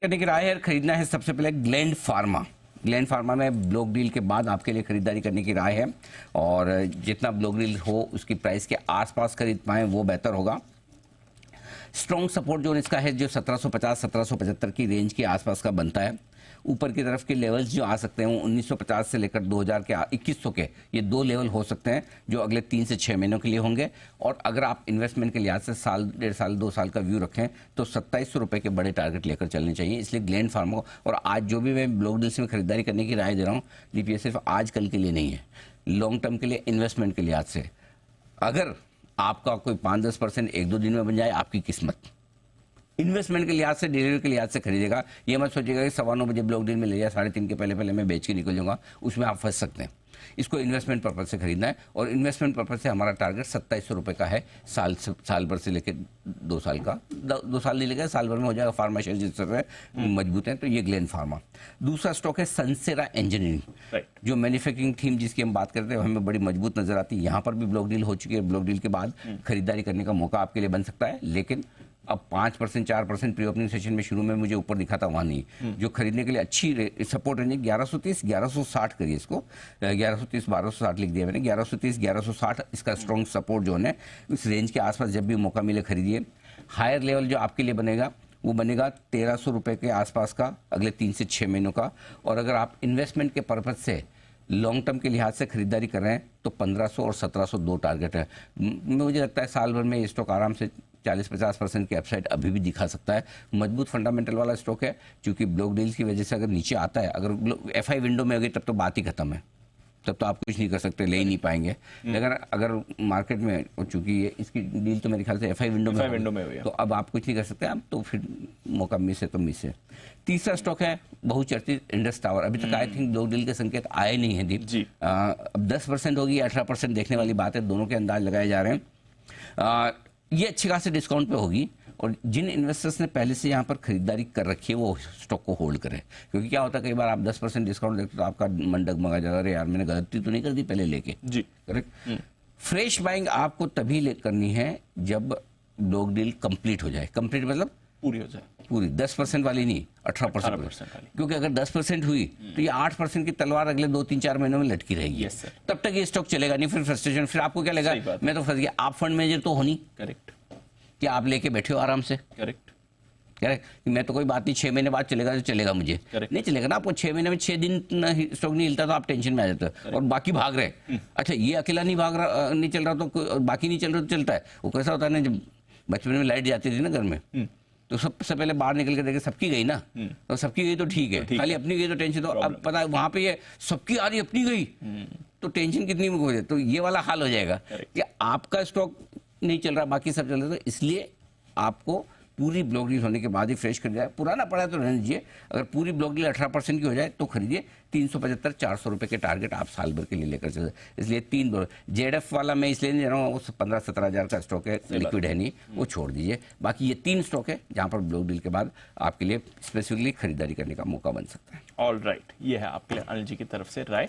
करने की राय है, खरीदना है सबसे पहले ग्लैंड फार्मा। ग्लैंड फार्मा में ब्लॉक डील के बाद आपके लिए खरीदारी करने की राय है, और जितना ब्लॉक डील हो उसकी प्राइस के आसपास खरीद पाएं वो बेहतर होगा। स्ट्रॉन्ग सपोर्ट जोन इसका है जो 1750-1775 की रेंज के आसपास का बनता है। ऊपर की तरफ के लेवल्स जो आ सकते हैं वो 1950 से लेकर 2000 के 2100 के, ये दो लेवल हो सकते हैं जो अगले 3 से 6 महीनों के लिए होंगे। और अगर आप इन्वेस्टमेंट के लिहाज से साल, 1.5 साल, 2 साल का व्यू रखें तो 2700 रुपये के बड़े टारगेट लेकर चलने चाहिए। इसलिए ग्लैंड फार्मा को, और आज जो भी मैं ब्लॉक डील्स में खरीदारी करने की राय दे रहा हूँ ये सिर्फ आज कल के लिए नहीं है, लॉन्ग टर्म के लिए, इन्वेस्टमेंट के लिहाज से। अगर आपका कोई 5-10% 1-2 दिन में बन जाए, आपकी किस्मत। इन्वेस्टमेंट के लिहाज से, डिलीवरी के लिहाज से खरीदेगा, ये मत सोचिएगा कि 9:15 बजे ब्लॉक डील में ले जाए, 3:30 के पहले मैं बेच के निकल जाऊंगा, उसमें आप फंस सकते हैं। इसको इन्वेस्टमेंट पर्पज से खरीदना है, और इन्वेस्टमेंट पर्पज से हमारा टारगेट 2700 रुपये का है, साल भर से लेकर 2 साल का। 2 साल नहीं लगेगा, साल भर में हो जाएगा। फार्मा शेयर जिस तरह मजबूत है, तो ये ग्लैंड फार्मा। दूसरा स्टॉक है सनसेरा इंजीनियरिंग, जो मैन्युफैक्चरिंग थीम जिसकी हम बात करते हैं हमें बड़ी मजबूत नजर आती है। यहाँ पर भी ब्लॉक डील हो चुकी है, ब्लॉक डील के बाद खरीदारी करने का मौका आपके लिए बन सकता है, लेकिन अब 5%, 4% प्री ओपनिंग सेशन में शुरू में मुझे ऊपर दिखा था, वहाँ नहीं। जो खरीदने के लिए अच्छी सपोर्ट रेंज 1130, 1160 करिए इसको, 1130, 1260 लिख दिया मैंने, 1130, 1160 इसका स्ट्रॉन्ग सपोर्ट जोन है। इस रेंज के आसपास जब भी मौका मिले खरीदिए। हायर लेवल जो आपके लिए बनेगा वो बनेगा 1300 रुपये के आसपास का, अगले 3 से 6 महीनों का। और अगर आप इन्वेस्टमेंट के पर्पज से लॉन्ग टर्म के लिहाज से खरीदारी कर रहे हैं तो 1500 और 1700 दो टारगेट है। मुझे लगता है साल भर में ये स्टॉक आराम से 40-50% की अपसाइड अभी भी दिखा सकता है। मजबूत फंडामेंटल वाला स्टॉक है, क्योंकि ब्लॉक डील्स की वजह से अगर नीचे आता है, अगर एफआई विंडो में हो गई तब तो बात ही खत्म है, तब तो आप कुछ नहीं कर सकते, ले ही नहीं पाएंगे। लेकिन अगर मार्केट में, चूंकि इसकी डील तो मेरे ख्याल से एफआई विंडो में हुई, तो अब आप कुछ नहीं कर सकते, आप तो फिर मौका मिस है तो मिस है। तीसरा स्टॉक है बहुचर्चित इंडस टावर। अभी तक आई थिंक ब्लॉक डील के संकेत आए नहीं है दीप जी। अब 10% होगी, 18% देखने वाली बात है, दोनों के अंदाज लगाए जा रहे हैं। ये अच्छे खासे डिस्काउंट पे होगी, और जिन इन्वेस्टर्स ने पहले से यहाँ पर खरीदारी कर रखी है वो स्टॉक को होल्ड करें, क्योंकि क्या होता है कई बार आप 10% डिस्काउंट देखते तो आपका मन डगमगा जाता है, अरे यार मैंने गलती तो नहीं कर दी पहले लेके जी। करेक्ट। फ्रेश बाइंग आपको तभी करनी है जब ब्लॉक डील कंप्लीट हो जाए। कंप्लीट मतलब पूरी हो जाए, पूरी 10% वाली नहीं, 18% वाली। क्योंकि अगर 10% हुई तो ये 8% की तलवार अगले 2-3-4 महीनों में लटकी रहेगी। तब तक ये स्टॉक चलेगा नहीं, फिर फ्रस्ट्रेशन, फिर आपको क्या लगेगा मैं तो फंस गया। आप फंड मैनेजर तो हो नहीं, करेक्ट, क्या आप लेके बैठे हो आराम से, करेक्ट, करेक्ट। मैं तो कोई बात नहीं, 6 महीने बाद चलेगा तो चलेगा, मुझे नहीं चलेगा ना। आपको 6 महीने में 6 दिन स्टॉक नहीं हिलता तो आप टेंशन में आ जाते हो, और बाकी भाग रहे। अच्छा, ये अकेला नहीं भाग रहा, नहीं चल रहा तो बाकी नहीं चल रहा तो चलता है। वो कैसा होता है ना, जब बचपन में लाइट जाती थी ना घर में, तो सबसे पहले बाहर निकल के देखे सबकी गई ना, तो सबकी गई तो ठीक है, खाली अपनी गई तो टेंशन। तो अब पता है वहां पे ये सबकी आ रही, अपनी गई तो टेंशन कितनी हो जाए, तो ये वाला हाल हो जाएगा कि आपका स्टॉक नहीं चल रहा, बाकी सब चल रहा है। तो इसलिए आपको पूरी ब्लॉक डील होने के बाद ही फ्रेश कर जाए। पुराना पड़ा है तो रहने दीजिए, अगर पूरी ब्लॉक डील 18% की हो जाए तो खरीदिए। 375-400 रुपये के टारगेट आप साल भर के लिए लेकर चले। इसलिए 3 जेडएफ वाला मैं इसलिए नहीं दे रहा हूँ, वो 15-17 हज़ार का स्टॉक है, लिक्विड है नहीं, वो छोड़ दीजिए। बाकी ये 3 स्टॉक है जहाँ पर ब्लॉक डील के बाद आपके लिए स्पेसिफिकली खरीदारी करने का मौका बन सकता है। ऑल राइट, ये है आपके लिए अनिल जी की तरफ से राय।